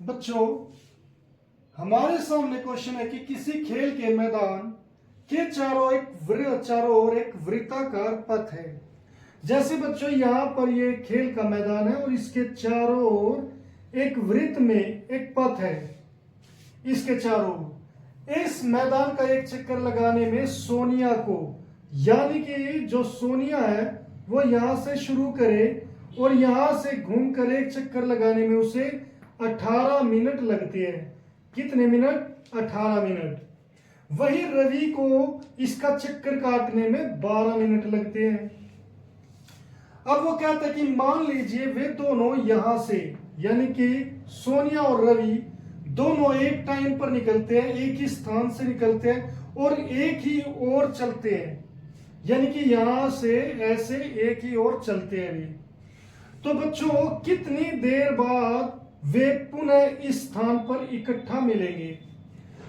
बच्चों, हमारे सामने क्वेश्चन है कि किसी खेल के मैदान के चारों ओर एक वृत्ताकार पथ है। जैसे बच्चों यहाँ पर ये खेल का मैदान है और इसके चारों ओर एक वृत्त में एक पथ है। इसके चारों ओर इस मैदान का एक चक्कर लगाने में सोनिया को, यानी कि जो सोनिया है वो यहाँ से शुरू करे और यहाँ से घूमकर एक चक्कर लगाने में उसे 18 मिनट लगते हैं। कितने मिनट? 18 मिनट। वही रवि को इसका चक्कर काटने में 12 मिनट लगते हैं। अब वो कहता है कि मान लीजिए वे दोनों यहां से, यानी कि सोनिया और रवि दोनों एक टाइम पर निकलते हैं, एक ही स्थान से निकलते हैं और एक ही ओर चलते हैं, यानी कि यहां से ऐसे एक ही ओर चलते हैं वे। तो बच्चों, कितनी देर बाद वे पुनः इस स्थान पर इकट्ठा मिलेंगे?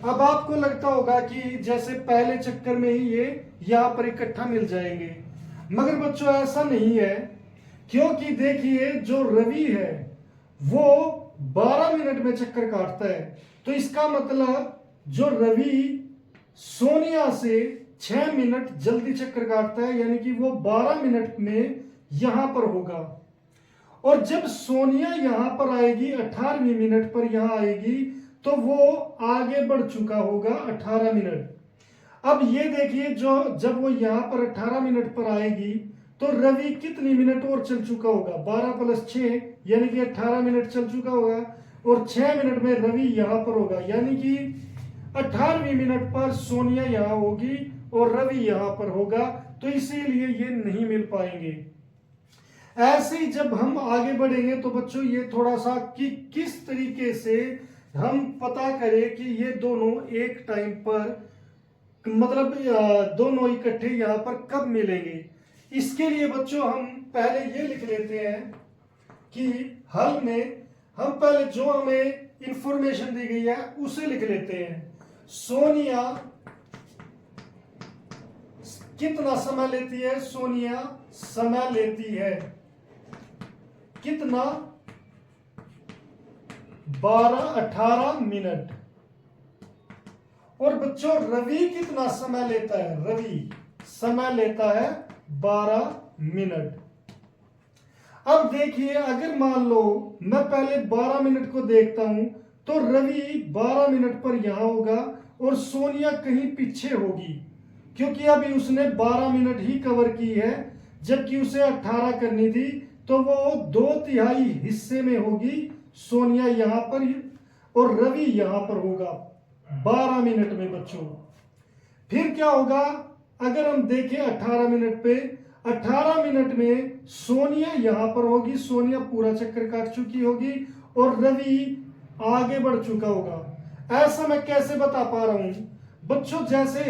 अब आपको लगता होगा कि जैसे पहले चक्कर में ही ये यहां पर इकट्ठा मिल जाएंगे, मगर बच्चों ऐसा नहीं है, क्योंकि देखिए जो रवि है वो 12 मिनट में चक्कर काटता है। तो इसका मतलब जो रवि सोनिया से 6 मिनट जल्दी चक्कर काटता है, यानी कि वो 12 मिनट में यहां पर होगा। और जब सोनिया यहां पर आएगी 18वीं मिनट पर यहां आएगी तो वो आगे बढ़ चुका होगा 18 मिनट। अब ये देखिए जब वो यहां पर 18 मिनट पर आएगी तो रवि कितनी मिनट और चल चुका होगा? 12 + 6 यानी कि 18 मिनट चल चुका होगा और 6 मिनट में रवि यहां पर होगा, यानी कि 18वीं मिनट पर सोनिया यहां होगी और रवि यहां पर होगा। तो इसीलिए ये नहीं मिल पाएंगे। ऐसे ही जब हम आगे बढ़ेंगे तो बच्चों ये थोड़ा सा कि किस तरीके से हम पता करें कि ये दोनों एक टाइम पर, मतलब दोनों इकट्ठे यहां पर कब मिलेंगे। इसके लिए बच्चों हम पहले ये लिख लेते हैं कि हल में हम पहले जो हमें इंफॉर्मेशन दी गई है उसे लिख लेते हैं। सोनिया कितना समय लेती है? सोनिया समय लेती है कितना? 18 मिनट। और बच्चों रवि कितना समय लेता है? रवि समय लेता है 12 मिनट। अब देखिए, अगर मान लो मैं पहले 12 मिनट को देखता हूं तो रवि 12 मिनट पर यहां होगा और सोनिया कहीं पीछे होगी, क्योंकि अभी उसने 12 मिनट ही कवर की है, जबकि उसे 18 करनी थी। तो वो 2/3 हिस्से में होगी सोनिया यहां पर और रवि यहां पर होगा 12 मिनट में। बच्चों फिर क्या होगा? अगर हम देखें 18 मिनट पे, 18 मिनट में सोनिया यहां पर होगी, सोनिया पूरा चक्कर काट चुकी होगी और रवि आगे बढ़ चुका होगा। ऐसा मैं कैसे बता पा रहा हूं बच्चों? जैसे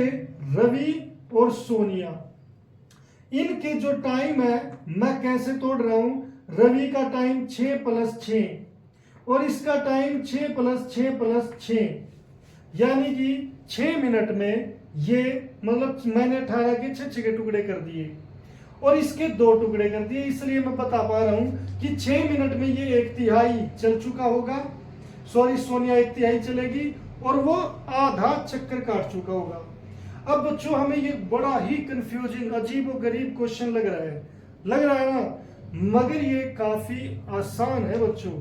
रवि और सोनिया, इनके जो टाइम है मैं कैसे तोड़ रहा हूं? रवि का टाइम 6 + 6 और इसका टाइम 6 + 6 + 6, यानी कि 6 मिनट में ये, मतलब मैंने 18 के 6 के टुकड़े कर दिए और इसके 2 टुकड़े कर दिए, इसलिए मैं बता पा रहा हूं कि 6 मिनट में ये 1/3 चल चुका होगा। सॉरी, सोनिया 1/3 चलेगी और वो आधा चक्कर काट चुका होगा। अब बच्चों हमें ये बड़ा ही कंफ्यूजिंग, अजीब और गरीब क्वेश्चन लग रहा है ना, मगर ये काफी आसान है बच्चों।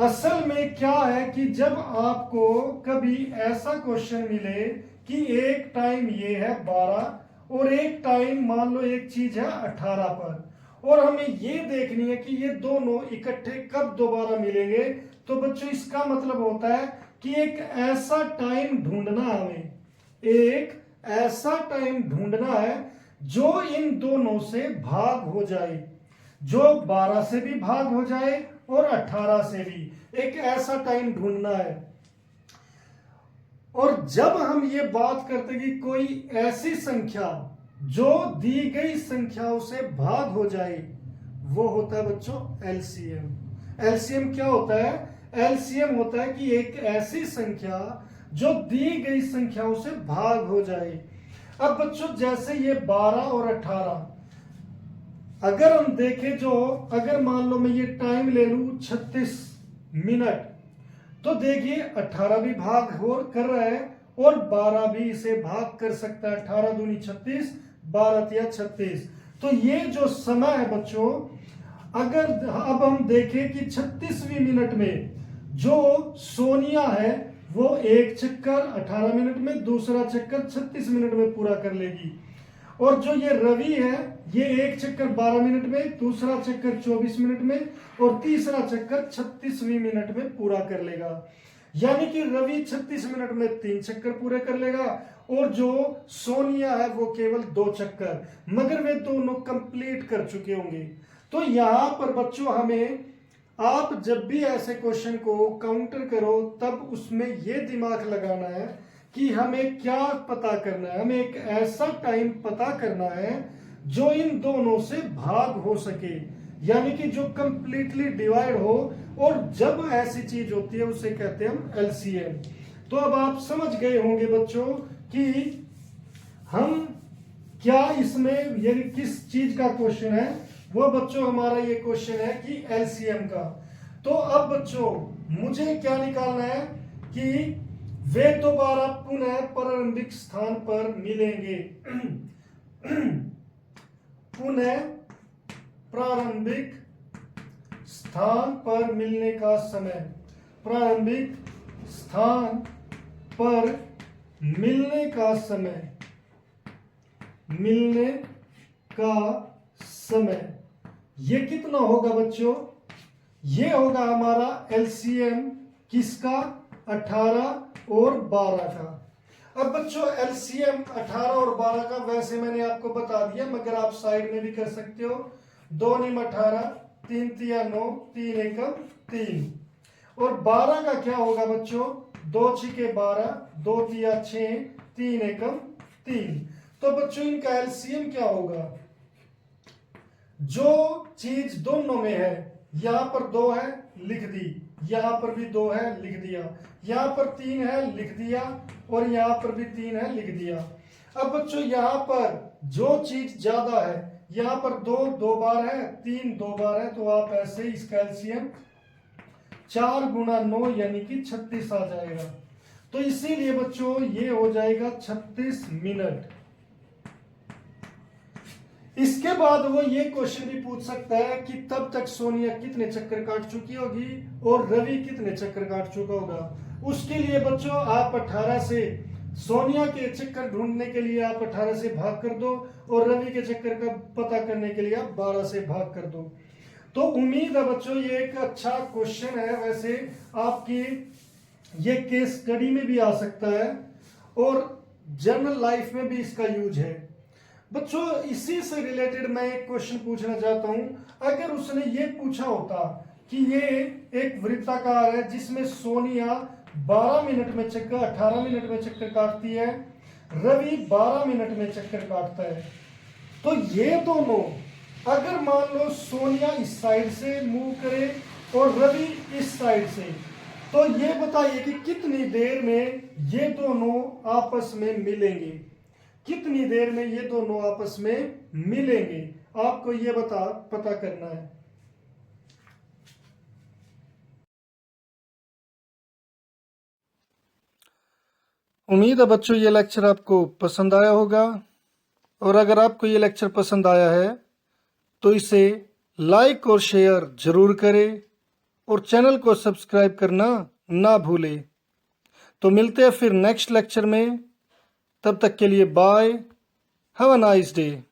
असल में क्या है कि जब आपको कभी ऐसा क्वेश्चन मिले कि एक टाइम ये है 12 और एक टाइम मान लो एक चीज है 18 पर, और हमें ये देखनी है कि ये दोनों इकट्ठे कब दोबारा मिलेंगे, तो बच्चों इसका मतलब होता है कि एक ऐसा टाइम ढूंढना, हमें एक ऐसा टाइम ढूंढना है जो इन दोनों से भाग हो जाए, जो 12 से भी भाग हो जाए और 18 से भी। एक ऐसा टाइम ढूंढना है। और जब हम ये बात करते हैं कि कोई ऐसी संख्या जो दी गई संख्याओं से भाग हो जाए, वो होता है बच्चों एलसीएम। एलसीएम क्या होता है? एलसीएम होता है कि एक ऐसी संख्या जो दी गई संख्याओं से भाग हो जाए। अब बच्चों जैसे ये 12 और 18, अगर हम देखें, जो अगर मान लो मैं ये टाइम ले लूं 36 मिनट, तो देखिए 18 भी भाग और कर रहा है और 12 भी इसे भाग कर सकता है। 18 दूनी 36, 12 तिया 36। तो ये जो समय है बच्चों, अगर अब हम देखें कि 36वीं मिनट में जो सोनिया है वो एक चक्कर 18 मिनट में, दूसरा चक्कर 36 मिनट में पूरा कर लेगी। और जो ये रवि है ये एक चक्कर 12 मिनट में, दूसरा चक्कर 24 मिनट में और तीसरा चक्कर 36वीं मिनट में पूरा कर लेगा। यानी कि रवि 36 मिनट में 3 चक्कर पूरे कर लेगा और जो सोनिया है वो केवल 2 चक्कर, मगर वे दोनों कंप्लीट कर चुके होंगे। तो यहां पर बच्चों हमें, आप जब भी ऐसे क्वेश्चन को काउंटर करो तब उसमें यह दिमाग लगाना है कि हमें क्या पता करना है। हमें एक ऐसा टाइम पता करना है जो इन दोनों से भाग हो सके, यानी कि जो कंप्लीटली डिवाइड हो। और जब ऐसी चीज होती है उसे कहते हैं हम एलसीएम। तो अब आप समझ गए होंगे बच्चों कि हम क्या इसमें, ये किस चीज का क्वेश्चन है। वो बच्चों हमारा ये क्वेश्चन है कि एलसीएम का। तो अब बच्चों मुझे क्या निकालना है कि वे दोबारा पुनः प्रारंभिक स्थान पर मिलेंगे। पुनः प्रारंभिक स्थान पर मिलने का समय, प्रारंभिक स्थान पर मिलने का समय, मिलने का समय ये कितना होगा बच्चों? ये होगा हमारा एलसीएम किसका? 18 और 12 का। अब बच्चों एलसीएम 18 और 12 का वैसे मैंने आपको बता दिया, मगर आप साइड में भी कर सकते हो। 2 निम 18, 3 तिया 9, 3 एकम 3। और 12 का क्या होगा बच्चों? 2 छिके 12, 2 तिया 6, 3 एकम 3। तो बच्चों इनका एलसीएम क्या होगा? जो चीज दोनों में है, यहां पर 2 है लिख दी, यहां पर भी 2 है लिख दिया, यहां पर 3 है लिख दिया और यहां पर भी 3 है लिख दिया। अब बच्चों यहां पर जो चीज ज्यादा है, यहां पर 2 बार है, 3 2 बार है, तो आप ऐसे ही इसका एलसीएम 4 गुना 9 यानी कि 36 आ जाएगा। तो इसीलिए बच्चों ये हो जाएगा 36 मिनट। इसके बाद वो ये क्वेश्चन भी पूछ सकता है कि तब तक सोनिया कितने चक्कर काट चुकी होगी और रवि कितने चक्कर काट चुका होगा। उसके लिए बच्चों आप 18 से, सोनिया के चक्कर ढूंढने के लिए आप 18 से भाग कर दो और रवि के चक्कर का पता करने के लिए आप 12 से भाग कर दो। तो उम्मीद है बच्चों ये एक अच्छा क्वेश्चन है। वैसे आपकी ये केस स्टडी में भी आ सकता है और जनरल लाइफ में भी इसका यूज है। बच्चों इसी से रिलेटेड मैं एक क्वेश्चन पूछना चाहता हूं। अगर उसने ये पूछा होता कि ये एक वृत्ताकार है जिसमें सोनिया 12 मिनट में चक्कर, 18 मिनट में चक्कर काटती है, रवि 12 मिनट में चक्कर काटता है, तो ये दोनों, अगर मान लो सोनिया इस साइड से मूव करे और रवि इस साइड से, तो ये बताइए कि कितनी देर में ये दोनों आपस में मिलेंगे। कितनी देर में ये दोनों आपस में मिलेंगे, आपको ये पता करना है। उम्मीद है बच्चों ये लेक्चर आपको पसंद आया होगा, और अगर आपको ये लेक्चर पसंद आया है तो इसे लाइक और शेयर जरूर करें और चैनल को सब्सक्राइब करना ना भूलें। तो मिलते हैं फिर नेक्स्ट लेक्चर में, तब तक के लिए bye, have a nice day.